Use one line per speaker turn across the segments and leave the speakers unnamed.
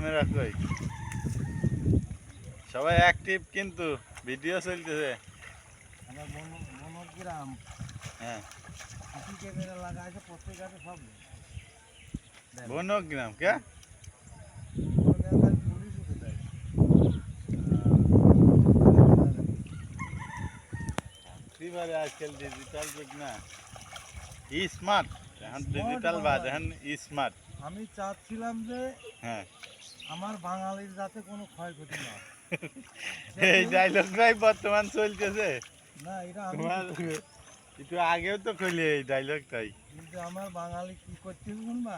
Camera কই সবাই active কিন্তু ভিডিও চলতেছে
আমার মনোগ্রাম
হ্যাঁ
সিসি ক্যামেরা লাগা আছে প্রত্যেক গাছে সব
বনগ্রাম কে
পুলিশ উঠে যায়
এবারে আজকাল ডিজিটাল যুগ না স্মার্ট এখন ডিজিটাল বাদ এখন স্মার্ট
আমি চাচ্ছিলাম যে
হ্যাঁ
আমার বাঙালির যাতে কোনো ক্ষয়ক্ষতি না হয়।
এই ডায়লগটাই বর্তমান চলতেছে
না এটা আমি
একটু আগেও তো কইলি এই ডায়লগটাই
কিন্তু আমার বাঙালি কি করছে শুনবা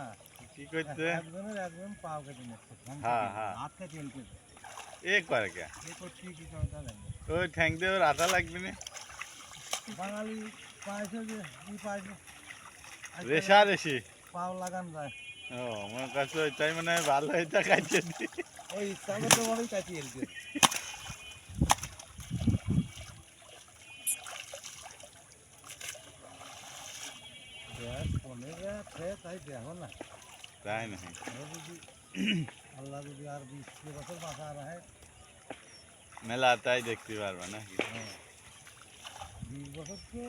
কি করতে
একজনের একজন পাও কেটে নিচ্ছে
হ্যাঁ হ্যাঁ
হাত কেটে নিচ্ছে
এ করে কে
এ করছি কি কথা জানি
ওই ঠ্যাং দিয়ে ওর আঠা লাগবে না
বাঙালি পাইছে যে কি পাইছে
রেশারেশি
পাও লাগান যায়
ও মনে করছো ওইটাই মানে ভালো এটা কাটিয়ে দি
ওই ইচ্ছা তো ভাবেই কাটিয়ে দিচ্ছে ফোনে তাই দেখো না
তাই না
যদি আল্লাহ যদি আর 20 বছর বাঁচা রাখে
মেলা তাই দেখতে পারবে না
20 বছরকে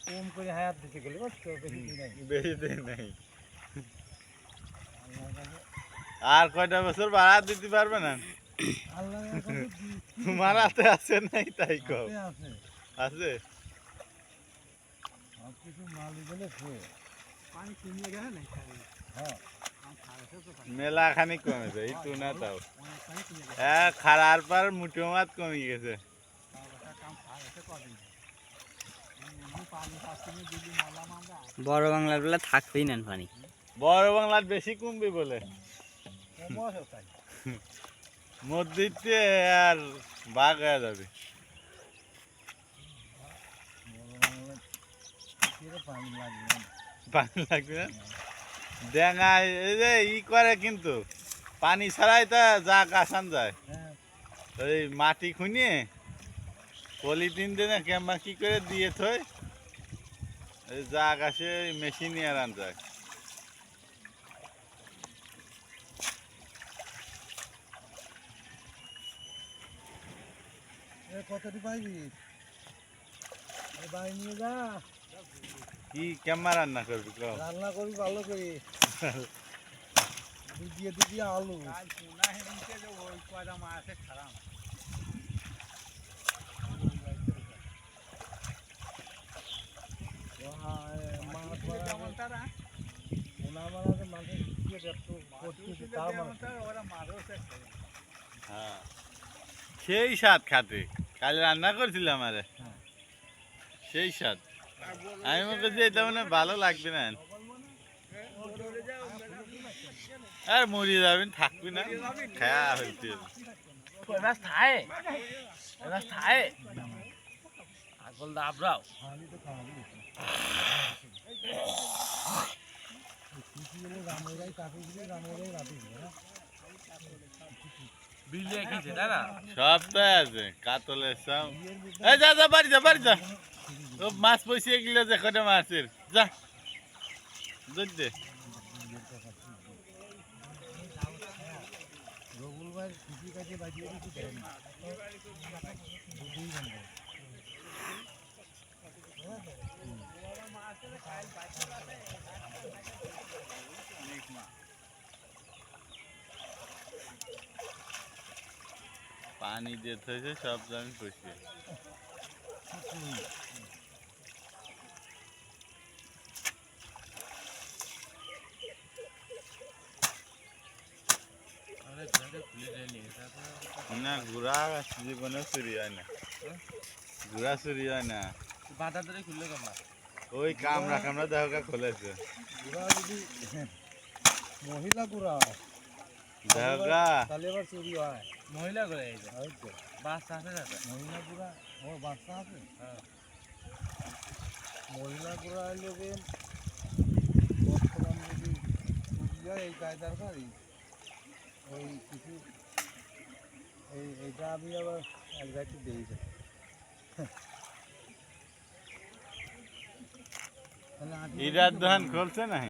কম করে হায়াত দিতে গেলে
বেশি দিন নাই
আল্লাহর কাছে
আর কয়টা বছর বাড়া দিতে পারবে না
আল্লাহর কাছে
তোমার হাতে আছে নাই তাই কও
আছে
আছে
সব কিছু মালিক হলে শুয়ে পানি কিনে গেছে না হ্যাঁ
মেলা খানি কমেছে এই তো না তাও হ্যাঁ খারার পর মুঠো মাত কমে গেছে
বড় বাংলার বেলা থাকবেই না পানি
বড় বাংলার বেশি কমবে বলে মধ্যে আর বাঘ হয়ে যাবে
পানি লাগবে
পানি লাগবে না ডেঙ্গা এই যে ই করে কিন্তু পানি ছাড়াই তা যা গাছান যায়
হ্যাঁ
ওই মাটি খুঁড়িয়ে পলিথিন দিয়ে না কেমন কি করে দিয়ে থই ওই যা গাছে মেশিন নিয়ে আন যায়
কতটি পাইবি বাড়ি নিয়ে যা
কি কেমন রান্না করবি কও
রান্না করবি ভালো করে দুদিয়ে দুদিয়ে আলু
হ্যাঁ সেই স্বাদ খাতে কাল রান্না করছিলাম আরে সেই স্বাদ আমি মনে করছি এটা মানে ভালো লাগবে না আর মরি যাবেন থাকবি না খায়া হইতে
আগল দাবরাও
সব তো আছে কাতলের সব এই যা যা বাড়ি যা বাড়ি যা ও মাছ পয়সা গেলে যে কটা মাছের যা বুঝতে
রবুলবার কৃষি কাজে বাজিয়ে দিচ্ছি দেন
পানি যেতে হয়েছে সব জমি পয়সা না ঘোড়া জীবনে চুরি হয় না ঘোড়া চুরি হয় না
বাধা ধরে খুললে কেমন
ওই কামরা কামরা দেখা খুলেছে
গুড়া যদি মহিলা গুড়া হয়
দেখা
তাহলে এবার চুরি হয়
মহিলা করে
হয়তো
বাচ্চা আছে দাদা
মহিলা গুড়া ও বাচ্চা আছে
হ্যাঁ
মহিলা গুড়া হলে বর্তমান যদি এই কায়দার বাড়ি ওই কিছু এইটা আমি আবার এক জায়গায় দিয়েছি
ইরার দোকান খুলছে না